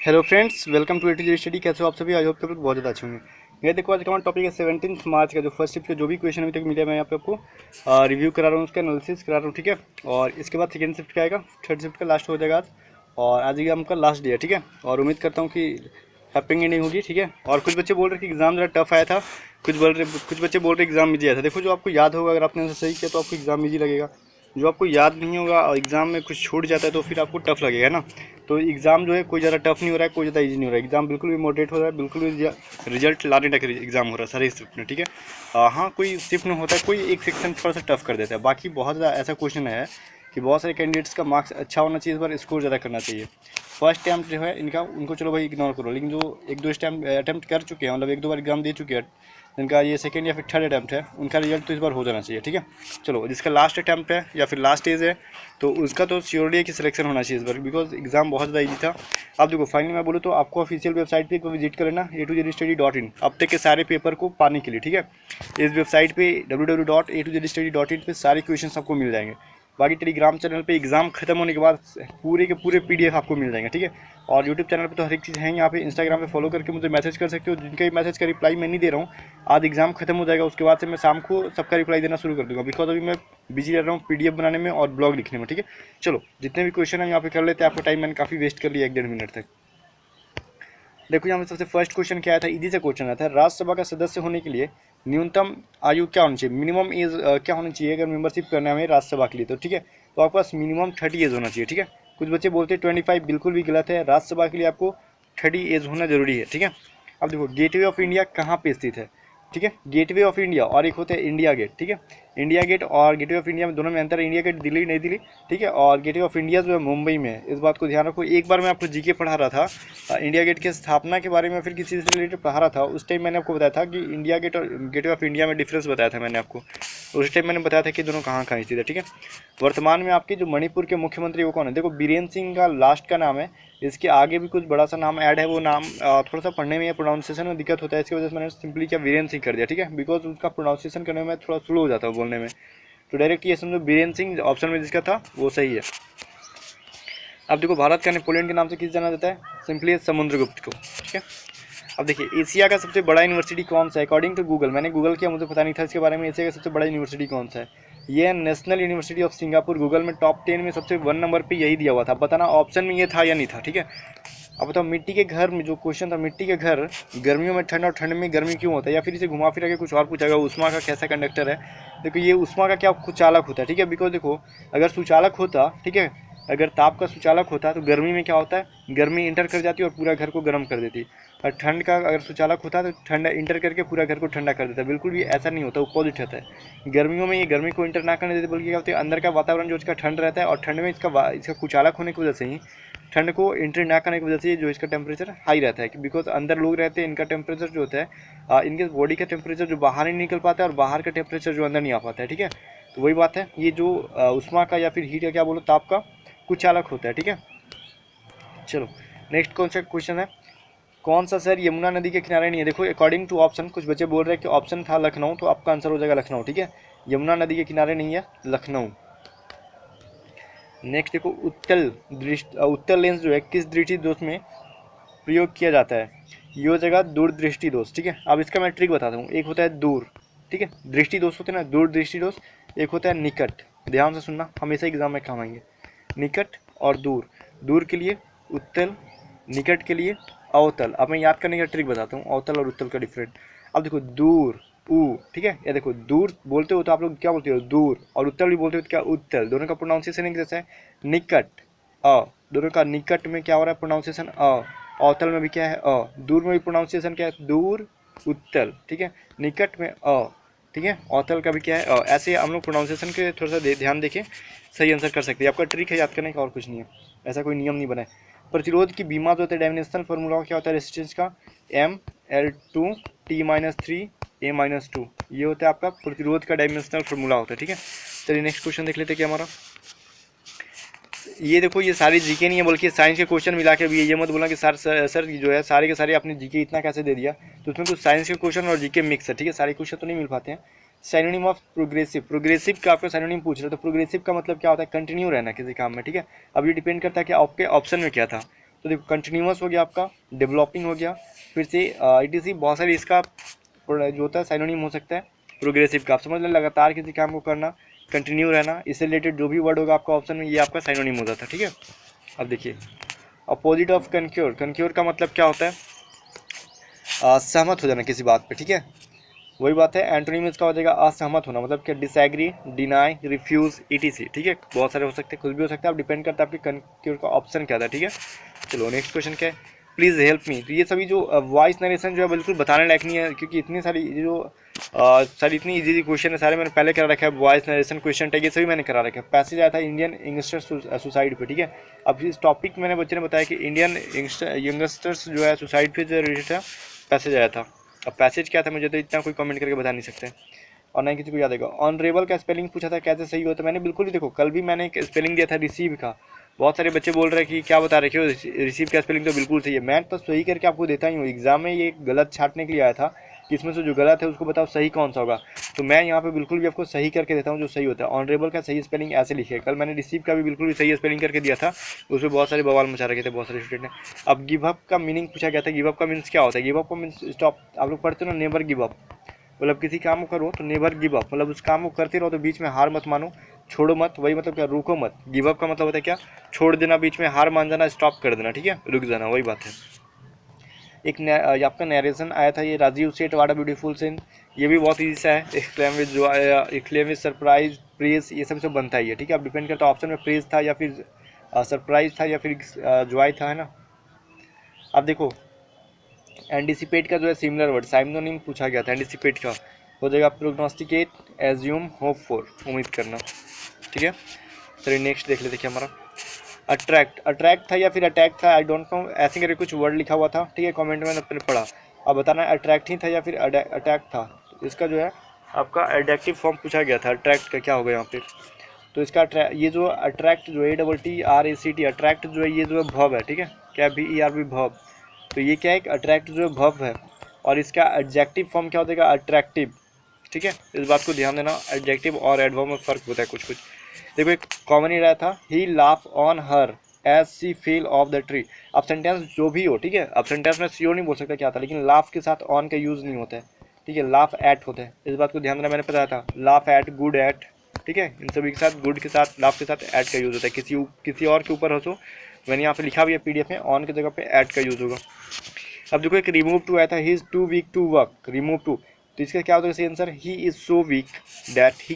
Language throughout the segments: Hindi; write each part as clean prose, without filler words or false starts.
Hello friends, welcome to AT study. कैसे हो आप सभी? आई होप कि आप लोग बहुत ज़्यादा अच्छे होंगे। ये देखो, आज का हमारा टॉपिक है 17 मार्च का जो फर्स्ट शिफ्ट के जो भी क्वेश्चन अभी तक मिले, मैं यहाँ पे आपको रिव्यू करा रहा हूँ, उसका एनालिसिस करा रहा हूँ, ठीक है। और इसके बाद सेकंड शिफ्ट का आएगा, थर्ड शिफ्ट का लास्ट हो जाएगा आज। और आज एग्जाम का लास्ट डे है, ठीक है। और उम्मीद करता हूँ कि हैप्पी एंडिंग होगी, ठीक है। और कुछ बच्चे बोल रहे कि एग्जाम जरा टफ आया था, कुछ बच्चे बोल रहे एग्जाम ईजी आया था। देखो, जो आपको याद होगा, अगर आपने आंसर सही किया तो आपको एग्जाम ईजी लगेगा। जो आपको याद नहीं होगा और एग्जाम में कुछ छूट जाता है तो फिर आपको टफ लगेगा, है ना। तो एग्ज़ाम जो है कोई ज़्यादा टफ नहीं हो रहा है, कोई ज़्यादा इजी नहीं हो रहा है। एग्ज़ाम बिल्कुल भी मॉडरेट हो रहा है, बिल्कुल भी रिजल्ट लाने तक एग्ज़ाम हो रहा है सारे शिफ्ट में, ठीक है। हाँ, कोई शिफ्ट में होता है, कोई एक सेक्शन थोड़ा सा टफ कर देता है। बाकी बहुत ज़्यादा ऐसा क्वेश्चन है कि बहुत सारे कैंडिडेट्स का मार्क्स अच्छा होना चाहिए, इस बार स्कोर ज़्यादा करना चाहिए। फर्स्ट अटैम्प्ट जो है इनका, उनको चलो भाई इग्नोर करो, लेकिन जो एक दो अटैम्प्ट कर चुके हैं, मतलब एक दो बार एग्जाम दे चुके हैं, जिनका ये सेकंड या फिर थर्ड अटैम्प्ट है, उनका रिजल्ट तो इस बार हो जाना चाहिए, ठीक है। चलो, जिसका लास्ट अटैम्प्ट है या फिर लास्ट एज है, तो उसका तो श्योरली है कि सिलेक्शन होना चाहिए इस बार, बिकॉज एग्जाम बहुत ज़्यादा ईजी था। आप देखो, फाइनली मैं बोलूँ तो आपको ऑफिशियल वेबसाइट पे एक विजिट कर लेना, A2ZStudy.in, अब तक के सारे पेपर को पाने के लिए, ठीक है। इस वेबसाइट पे www.A2ZStudy.in पे सारे क्वेश्चन आपको मिल जाएंगे। बाकी टेलीग्राम चैनल पे एग्जाम खत्म होने के बाद पूरे के पूरे PDF आपको मिल जाएंगे, ठीक है। और यूट्यूब चैनल पे तो हर एक चीज़ है। यहाँ पे इंस्टाग्राम पे फॉलो करके मुझे मैसेज कर सकते हो, जिनका भी मैसेज का रिप्लाई मैं नहीं दे रहा हूँ। आज एग्जाम खत्म हो जाएगा, उसके बाद से मैं शाम को सबका रिप्लाई देना शुरू कर दूंगा, बिकॉज अभी मैं बिजी रह रहा हूँ PDF बनाने में और ब्लॉग लिखने में, ठीक है। चलो, जितने भी क्वेश्चन हम यहाँ पे कर लेते हैं, आपका टाइम मैंने काफ़ी वेस्ट कर लिया, 1-1.5 मिनट तक। देखो, यहाँ पे सबसे फर्स्ट क्वेश्चन क्या आया था, इजी से क्वेश्चन आया था। राज्यसभा का सदस्य होने के लिए न्यूनतम आयु क्या होनी चाहिए, मिनिमम एज क्या होनी चाहिए अगर मेंबरशिप करना है हमें राज्यसभा के लिए, तो ठीक है। तो आपके पास मिनिमम 30 एज होना चाहिए, ठीक है। कुछ बच्चे बोलते हैं 25, बिल्कुल भी गलत है। राज्यसभा के लिए आपको 30 एज होना जरूरी है, ठीक है। अब देखो, गेटवे ऑफ इंडिया कहाँ पे स्थित है, ठीक है। गेटवे ऑफ इंडिया और एक होता है इंडिया गेट, ठीक है। इंडिया गेट और गेटवे ऑफ इंडिया में दोनों में अंतर है। इंडिया गेट दिल्ली, नई दिल्ली, ठीक है। और गेटवे ऑफ इंडिया जो है मुंबई में है, इस बात को ध्यान रखो। एक बार मैं आपको जीके पढ़ा रहा था, इंडिया गेट की स्थापना के बारे में, फिर किसी से रिलेटेड पढ़ा रहा था। उस टाइम मैंने आपको बताया था कि इंडिया गेट और गेटवे ऑफ इंडिया में डिफरेंस बताया था मैंने आपको। उस टाइम मैंने बताया था कि दोनों कहाँ कहाँ स्थित है, ठीक है। वर्तमान में आपके जो मणिपुर के मुख्यमंत्री वो कौन है, देखो, बीरेन सिंह का लास्ट का नाम है। इसके आगे भी कुछ बड़ा सा नाम ऐड है, वो नाम थोड़ा सा पढ़ने में या प्रोनाउंसिएशन में दिक्कत होता है, इसकी वजह से मैंने सिंपली क्या वीरेन सिंह कर दिया, ठीक है। बिकॉज उसका प्रोनाउंसिएशन करने में थोड़ा स्लो हो जाता है बोलने में, तो डायरेक्ट ये समझो बीरेन सिंह ऑप्शन में जिसका था वो सही है। अब देखो, भारत का नेपोलियन के नाम से किस जाना जाता है, सिंपली समुद्रगुप्त को, ठीक है। अब देखिए, एशिया का सबसे बड़ा यूनिवर्सिटी कौन सा है अकॉर्डिंग टू गूगल, मैंने गूगल किया, मुझे पता नहीं था इसके बारे में। एशिया का सबसे बड़ा यूनिवर्सिटी कौन सा है, ये national university of Singapore. Google में टॉप 10 में सबसे 1 नंबर पे यही दिया हुआ था। बताना ऑप्शन में ये था या नहीं था, ठीक है। अब बताओ, मिट्टी के घर में जो क्वेश्चन था, मिट्टी के घर गर्मियों में ठंड और ठंड में गर्मी क्यों होता है, या फिर इसे घुमा फिरा के कुछ और पूछा गया, उष्मा का कैसा कंडक्टर है। देखो, ये उष्मा का क्या कुचालक होता है, ठीक है। बिकॉज देखो, अगर सुचालक होता, ठीक है, अगर ताप का सुचालक होता तो गर्मी में क्या होता है, गर्मी इंटर कर जाती और पूरा घर को गर्म कर देती। और ठंड का अगर सुचालक होता तो ठंडा इंटर करके पूरा घर को ठंडा कर देता। बिल्कुल भी ऐसा नहीं होता, अपोजिट होता है। गर्मियों में ये गर्मी को इंटर ना करने देते, बल्कि क्या होता है, अंदर का वातावरण जो इसका ठंड रहता है, और ठंड में इसका कुचालक होने की वजह से ही, ठंड को एंट्री ना करने की वजह से जो इसका टेम्परेचर हाई रहता है, बिकॉज अंदर लोग रहते हैं, इनका टेम्परेचर जो होता है, इनके बॉडी का टेम्परेचर जो बाहर नहीं निकल पाता है, और बाहर का टेम्परेचर जो अंदर नहीं आ पाता है, ठीक है। तो वही बात है, ये जो उष्मा का या फिर हीट का क्या बोलो, ताप का कुचालक होता है, ठीक है। चलो, नेक्स्ट कौन सा क्वेश्चन है, कौन सा शहर यमुना नदी के किनारे नहीं है। देखो, अकॉर्डिंग टू ऑप्शन, कुछ बच्चे बोल रहे हैं कि ऑप्शन था लखनऊ, तो आपका आंसर हो जाएगा लखनऊ, ठीक है। यमुना नदी के किनारे नहीं है, लखनऊ। नेक्स्ट देखो, उत्तल लेंस जो है किस दृष्टि दोष में प्रयोग किया जाता है, ये हो जाएगा दूरदृष्टि दोष, ठीक है। अब इसका मैं ट्रिक बताता हूँ। एक होता है दूर, ठीक है, दृष्टि दोष होते हैं ना, दूर दृष्टि दोष। एक होता है निकट, ध्यान से सुनना, हमेशा एग्जाम में काम आएंगे। निकट और दूर, दूर के लिए उत्तल, निकट के लिए अवतल। अब मैं याद करने का ट्रिक बताता हूँ, अवतल और उत्तल का डिफरेंट। अब देखो, दूर ऊ, ठीक है, ये देखो, दूर बोलते हो तो आप लोग क्या बोलते हो, दूर, और उत्तल भी बोलते हो तो क्या, उत्तल। दोनों का प्रोनाउंसिएशन एक जैसा है, निकट अ, दोनों का निकट में क्या हो रहा है, प्रोनाउंसिएशन अ, अवतल में भी क्या है अ, दूर में भी प्रोनाउंसिएशन क्या है, दूर उत्तल, ठीक है। निकट में अ, ठीक है, अवतल का भी क्या है अ। ऐसे हम लोग प्रोनाउंसिएशन के थोड़ा सा ध्यान देके सही आंसर कर सकते हैं। आपका ट्रिक है याद करने का, और कुछ नहीं है, ऐसा कोई नियम नहीं बना है। प्रतिरोध की बीमा जो होता है, डायमेंशनल फार्मूला क्या होता है रेजिस्टेंस का, ML2T-3 A-2, ये होता है आपका प्रतिरोध का डायमेंशनल फार्मूला होता है, ठीक है। चलिए, नेक्स्ट क्वेश्चन देख लेते हैं क्या हमारा। ये देखो, ये सारी जीके नहीं है, बल्कि साइंस के क्वेश्चन मिला के भी है। ये मत बोलना कि सर जो है सारे के सारे आपने जीके इतना कैसे दे दिया, तो उसमें कुछ साइंस के क्वेश्चन और जीके मिक्स है, ठीक है। सारे क्वेश्चन तो नहीं मिल पाते हैं। साइनोनिम ऑफ प्रोग्रेसिव, प्रोग्रेसिव का आपका साइनोनिम पूछ रहे हो, तो प्रोग्रेसिव का मतलब क्या होता है, कंटिन्यू रहना किसी काम में, ठीक है। अब ये डिपेंड करता है कि आपके ऑप्शन में क्या था। तो देखो कंटिन्यूअस हो गया आपका, डेवलपिंग हो गया, फिर से ETC बहुत सारी इसका जो होता है साइनोनिम हो सकता है प्रोग्रेसिव का। आप समझ लें लगातार किसी काम को करना, कंटिन्यू रहना, इससे रिलेटेड जो भी वर्ड होगा आपका ऑप्शन में ये आपका साइनोनिम हो जाता है। ठीक है, अब देखिए अपोजिट ऑफ कंक्योर, कंक्योर का मतलब क्या होता है? सहमत हो जाना किसी बात पे। ठीक है, वही बात है। एंटोनिम इसका हो जाएगा असहमत होना, मतलब क्या डिसएग्री, डिनाई, रिफ्यूज, ETC। ठीक है, बहुत सारे हो सकते हैं, कुछ भी हो सकता है, अब डिपेंड करता है आपके कंक्योर का ऑप्शन क्या था। ठीक है, चलो नेक्स्ट क्वेश्चन क्या है, प्लीज़ हेल्प मी। तो ये सभी जो वॉइस नरेशन जो है बिल्कुल बताने लायक नहीं है, क्योंकि इतनी सारी जो सारी इतनी इजी क्वेश्चन है, सारे मैंने पहले करा रखा है। वॉइस नरेशन क्वेश्चन टैग ये सभी मैंने करा रखा है। पैसेज आया था इंडियन यंगस्टर्स सुसाइड पे। ठीक है, अब इस टॉपिक मैंने बच्चे ने बताया कि इंडियन यंगस्टर्स जो है सुसाइड पे जो रिलेटेड था पैसेज आया था। अब पैसेज क्या था मुझे तो इतना कोई कमेंट करके बता नहीं सकते, और ना ही किसी को याद होगा। ऑनरेबल का स्पेलिंग पूछा था कैसे सही होता है, मैंने बिल्कुल ही देखो कल भी मैंने एक स्पेलिंग दिया था रिसीव का। बहुत सारे बच्चे बोल रहे हैं कि क्या बता रखे हो, रिसीव का स्पेलिंग तो बिल्कुल सही है। मैं तो सही करके आपको देता ही हूँ, एग्जाम में ये गलत छांटने के लिए आया था कि इसमें से जो गलत है उसको बताओ सही कौन सा होगा, तो मैं यहाँ पे बिल्कुल भी आपको सही करके देता हूँ जो सही होता है। ऑनरेबल का सही स्पेलिंग ऐसे लिखे, कल मैंने रिसीव का भी बिल्कुल भी सही स्पेलिंग करके दिया था, उसमें बहुत सारे बवाल मचा रखे थे बहुत सारे स्टूडेंट ने। अब गिव अप का मीनिंग पूछा गया था, गिव अप का मीन्स क्या होता है? गिव अप का मीन्स स्टॉप, आप लोग पढ़ते हो ना, नेवर गिव अप, मतलब किसी काम को करो तो नेवर गिव अप, मतलब उस काम को करते रहो तो बीच में हार मत मानो, छोड़ो मत, वही मतलब क्या, रुको मत। गिव अप का मतलब होता है क्या? छोड़ देना, बीच में हार मान जाना, स्टॉप कर देना। ठीक है, रुक जाना, वही बात है। एक आपका नरेशन आया था, ये राजीव सेठ वाट अ ब्यूटीफुल सीन, ये भी बहुत ईजी सा है। एक्सक्लेम विद सरप्राइज, प्रेज, ये सब बनता ही है। ठीक है, अब डिपेंड करता है ऑप्शन में प्रेज था या फिर सरप्राइज था या फिर जॉय था, है ना। अब देखो एंटिसिपेट का जो है सिमिलर वर्ड साइमोनिम पूछा गया था, एंटिसिपेट का हो जाएगा प्रोग्नोस्टिकेट, एज्यूम, होप फॉर, उम्मीद करना। ठीक है, चलिए नेक्स्ट देख लेते क्या हमारा अट्रैक्ट, अट्रैक्ट था या फिर अटैक था, आई डोंट नो, ऐसे करके कुछ वर्ड लिखा हुआ था। ठीक है, कमेंट में अपने पढ़ा, अब बताना अट्रैक्ट ही था या फिर अटैक था। तो इसका जो है आपका एडजेक्टिव फॉर्म पूछा गया था, अट्रैक्ट का क्या होगा यहाँ पे। तो इसका ये जो अट्रैक्ट जो है ATTRACT, अट्रैक्ट जो है ये जो है वर्ब है। ठीक है, क्या VERB वर्ब, तो ये क्या है, एक अट्रैक्ट जो है वर्ब है, और इसका एडजेक्टिव फॉर्म क्या हो जाएगा, अट्रैक्टिव। ठीक है, इस बात को ध्यान देना, एडजेक्टिव और एडवर्ब में फ़र्क होता है कुछ कुछ। देखो एक कॉमन ही रहा था, he laugh on her as she fell off the tree. अब सेंटेंस जो भी हो, ठीक है, अब सेंटेंस में श्योर नहीं बोल सकता क्या था, लेकिन लाफ के साथ ऑन का यूज़ नहीं होता है। ठीक है, लाफ एट होता है, इस बात को ध्यान देना, मैंने बताया था लाफ एट, गुड एट। ठीक है, इन सभी के साथ गुड के साथ लाफ के साथ एट का यूज़ होता है, किसी और के ऊपर हंसो, मैंने यहाँ पे लिखा भी है PDF में, ऑन की जगह पे एट का यूज़ होगा। अब देखो एक रिमूव टू आया था, he is too weak to work, remove too, तो इसका क्या होता है सही answer, he is so weak that he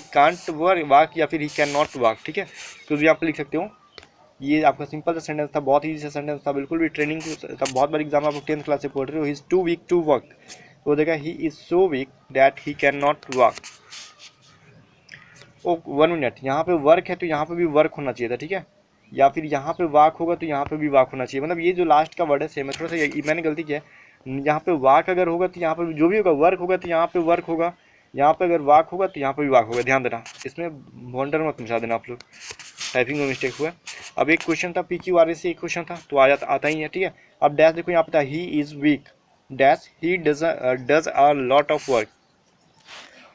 can't work या फिर ही कैन नॉट वर्क। ठीक है, तो भी आप लिख सकते हो। ये आपका सिंपल सा सेंटेंस था, बहुत ईजी सा सेंटेंस था, बिल्कुल भी ट्रेनिंग का बहुत बार एग्जाम आप 10th क्लास से पढ़ रहे हो। He is too weak to work, तो हो जाएगा he is so weak that he cannot नॉट वर्क। ओ 1 मिनट, यहाँ पे वर्क है तो यहाँ पे भी वर्क होना चाहिए था। ठीक है, या फिर यहाँ पे वाक होगा तो यहाँ पे भी वाक होना चाहिए, मतलब ये जो लास्ट का वर्ड है सेम है, थोड़ा सा मैंने गलती किया है। यहाँ पे वाक अगर होगा तो यहाँ पे जो भी होगा वर्क होगा, तो यहाँ पे वर्क होगा, यहाँ पे अगर वाक होगा तो यहाँ पे भी वाक होगा, ध्यान देना, इसमें वॉन्डर मत समझा देना आप लोग, टाइपिंग में मिस्टेक हुआ है। अब एक क्वेश्चन था PQRS से, एक क्वेश्चन था तो आता ही है। ठीक है, अब डैश देखो यहाँ पे था, he is week dash he does a lot of work,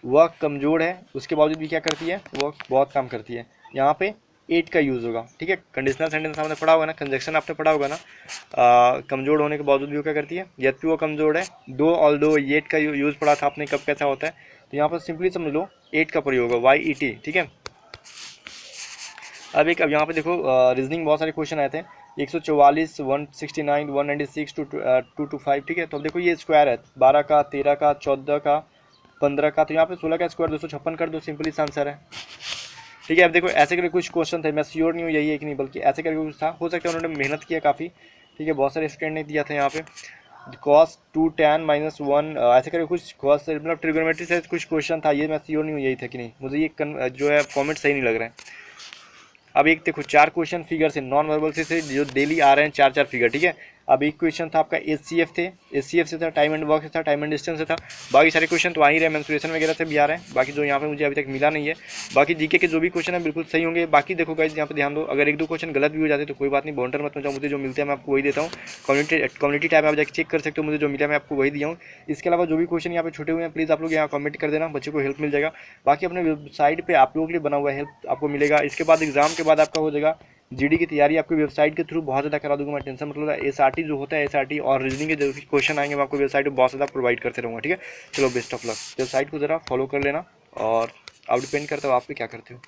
work कमज़ोर है उसके बावजूद भी क्या करती है, वर्क बहुत काम करती है। यहाँ पे एट का यूज़ होगा। ठीक है, कंडीशनल सेंटेंस आपने पढ़ा होगा ना, कंजक्शन आपने पढ़ा होगा ना, कमज़ोर होने के बावजूद भी वो क्या करती है, यद्यपि वो कमज़ोर है। दो ऑल दो एट का यूज़ पढ़ा था आपने, कब कैसा होता है, तो यहाँ पर सिंपली समझ लो एट का प्रयोग होगा, YET। ठीक है, अब यहाँ पे देखो रीजनिंग बहुत सारे क्वेश्चन आए थे, 144, 169, 196 टू 225। ठीक है, तो अब देखो ये स्क्वायर है 12 का, 13 का, 14 का, 15 का, तो यहाँ पे 16 का स्क्वायर 256 कर दो, सिंपली सा आंसर है। ठीक है, अब देखो ऐसे करके कुछ क्वेश्चन थे, मैं श्योर नहीं हूँ यही है कि नहीं, बल्कि ऐसे करके कुछ था, हो सकता है उन्होंने मेहनत किया काफ़ी। ठीक है, बहुत सारे स्टूडेंट ने दिया था यहाँ पे cos 2 tan -1, ऐसे करके कुछ cos मतलब ट्रिगोनोमेट्री से कुछ क्वेश्चन था, ये मैं श्योर नहीं हूँ यही था कि नहीं, मुझे ये जो है फॉर्मेट सही नहीं लग रहा है। अब एक देखो 4 क्वेश्चन फिगर से, नॉन वर्बल से जो डेली आ रहे हैं 4 फिगर। ठीक है, अब एक क्वेश्चन था आपका HCF से था, टाइम एंड वर्क से था, टाइम एंड डिस्टेंस से था। बाकी सारे क्वेश्चन तो आ ही रहे, मेंस्ट्रुएशन वगैरह से भी आ रहे हैं, बाकी जो यहाँ पे मुझे अभी तक मिला नहीं है। बाकी जीके के जो भी क्वेश्चन है बिल्कुल सही होंगे। बाकी देखो गाइस यहाँ पे ध्यान दो, अगर 1-2 क्वेश्चन गलत भी हो जाते तो कोई बात नहीं, बाउंडर मत मचाओ, मुझे जो मिलते हैं मैं आपको वही देता हूँ। कम्युनिटी टैब आप जाकर चेक कर सकते हो, मुझे जो मिला मैं आपको वही दिया हूँ। इसके अलावा जो भी क्वेश्चन यहाँ पे छूटे हुए हैं प्लीज़ आप लोग यहाँ कमेंट कर देना, बच्चे को हेल्प मिल जाएगा। बाकी अपने वेबसाइट पर आप लोगों के लिए बना हुआ हेल्प आपको मिलेगा। इसके बाद एग्जाम के बाद आपका हो जाएगा जीडी की तैयारी आपकी वेबसाइट के थ्रू बहुत ज़्यादा करा दूंगा मैं, टेंशन मतलब एसआरटी जो होता है, एसआरटी और रीजनिंग के जो क्वेश्चन आएंगे मैं आपको वेबसाइट पर बहुत ज़्यादा प्रोवाइड करते रहूँगा, ठीक है। चलो बेस्ट ऑफ लक, वेबसाइट को ज़रा फॉलो कर लेना, और अब डिपेंड करता है आप पे क्या करते हो।